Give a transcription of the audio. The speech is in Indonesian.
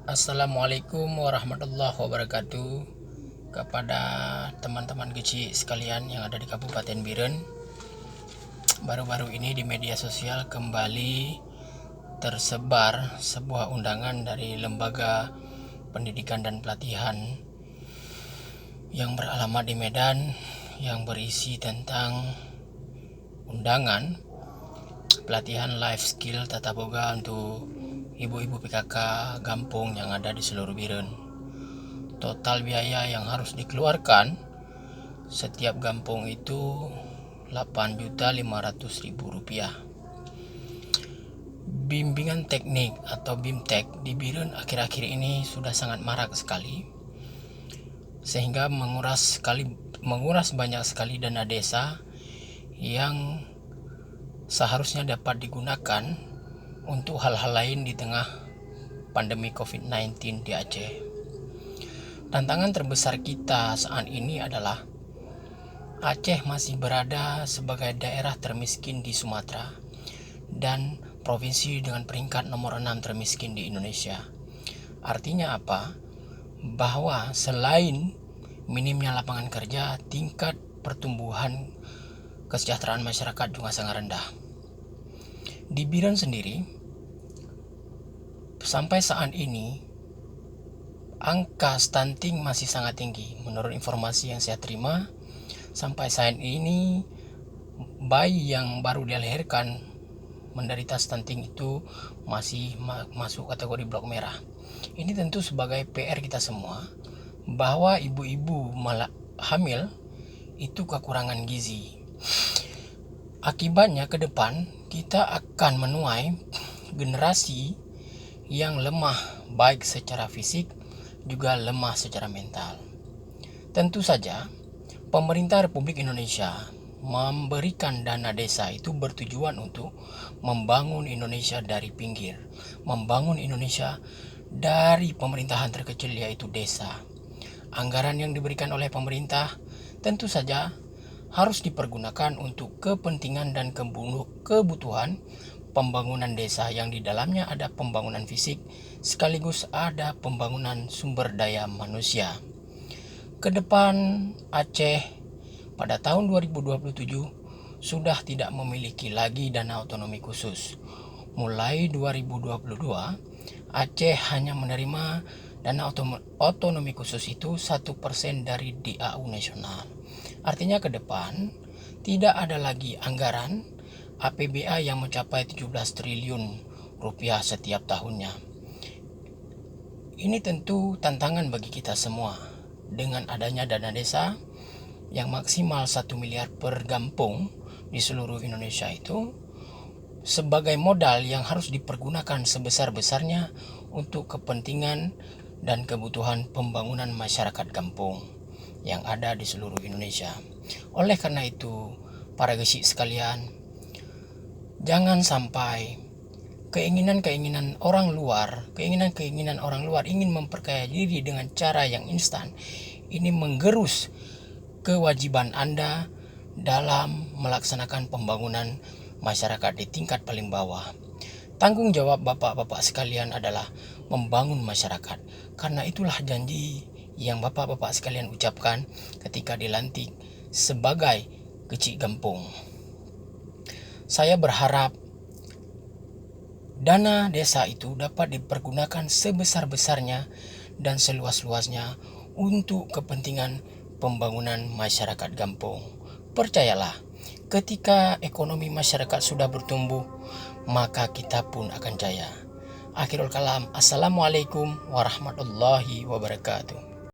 Assalamualaikum warahmatullahi wabarakatuh. Kepada teman-teman kecil sekalian yang ada di Kabupaten Biren, baru-baru ini di media sosial kembali tersebar sebuah undangan dari Lembaga Pendidikan dan Pelatihan yang beralamat di Medan, yang berisi tentang undangan pelatihan life skill tata boga untuk ibu-ibu PKK Gampung yang ada di seluruh Biren. Total biaya yang harus dikeluarkan setiap Gampung itu Rp8.500.000. Bimbingan teknik atau BIMTEK di Biren akhir-akhir ini sudah sangat marak sekali, sehingga menguras banyak sekali dana desa yang seharusnya dapat digunakan untuk hal-hal lain di tengah pandemi COVID-19 di Aceh. Tantangan terbesar kita saat ini adalah Aceh masih berada sebagai daerah termiskin di Sumatera dan provinsi dengan peringkat nomor 6 termiskin di Indonesia. Artinya apa? Bahwa selain minimnya lapangan kerja, tingkat pertumbuhan kesejahteraan masyarakat juga sangat rendah. Di Biren sendiri, sampai saat ini angka stunting masih sangat tinggi. Menurut informasi yang saya terima, sampai saat ini bayi yang baru dilahirkan menderita stunting itu masih masuk kategori blok merah. Ini tentu sebagai PR kita semua, bahwa ibu-ibu hamil itu kekurangan gizi. Akibatnya ke depan kita akan menuai generasi yang lemah baik secara fisik juga lemah secara mental. Tentu saja pemerintah Republik Indonesia memberikan dana desa itu bertujuan untuk membangun Indonesia dari pinggir, membangun Indonesia dari pemerintahan terkecil yaitu desa. Anggaran yang diberikan oleh pemerintah tentu saja harus dipergunakan untuk kepentingan dan kebutuhan pembangunan desa yang di dalamnya ada pembangunan fisik sekaligus ada pembangunan sumber daya manusia. Ke depan Aceh pada tahun 2027 sudah tidak memiliki lagi dana otonomi khusus. Mulai 2022 Aceh hanya menerima dana otonomi khusus itu 1% dari DAU nasional. Artinya ke depan tidak ada lagi anggaran APBA yang mencapai 17 triliun rupiah setiap tahunnya. Ini tentu tantangan bagi kita semua. Dengan adanya dana desa yang maksimal 1 miliar per Gampung di seluruh Indonesia itu sebagai modal yang harus dipergunakan sebesar-besarnya untuk kepentingan dan kebutuhan pembangunan masyarakat Gampung yang ada di seluruh Indonesia. Oleh karena itu, para gesik sekalian, jangan sampai keinginan orang luar ingin memperkaya diri dengan cara yang instan ini menggerus kewajiban Anda dalam melaksanakan pembangunan masyarakat di tingkat paling bawah. Tanggung jawab bapak-bapak sekalian adalah membangun masyarakat. Karena itulah janji yang bapak-bapak sekalian ucapkan ketika dilantik sebagai kecik Gampung. Saya berharap dana desa itu dapat dipergunakan sebesar-besarnya dan seluas-luasnya untuk kepentingan pembangunan masyarakat Gampung. Percayalah, ketika ekonomi masyarakat sudah bertumbuh, maka kita pun akan jaya. Akhirul kalam, Assalamualaikum warahmatullahi wabarakatuh.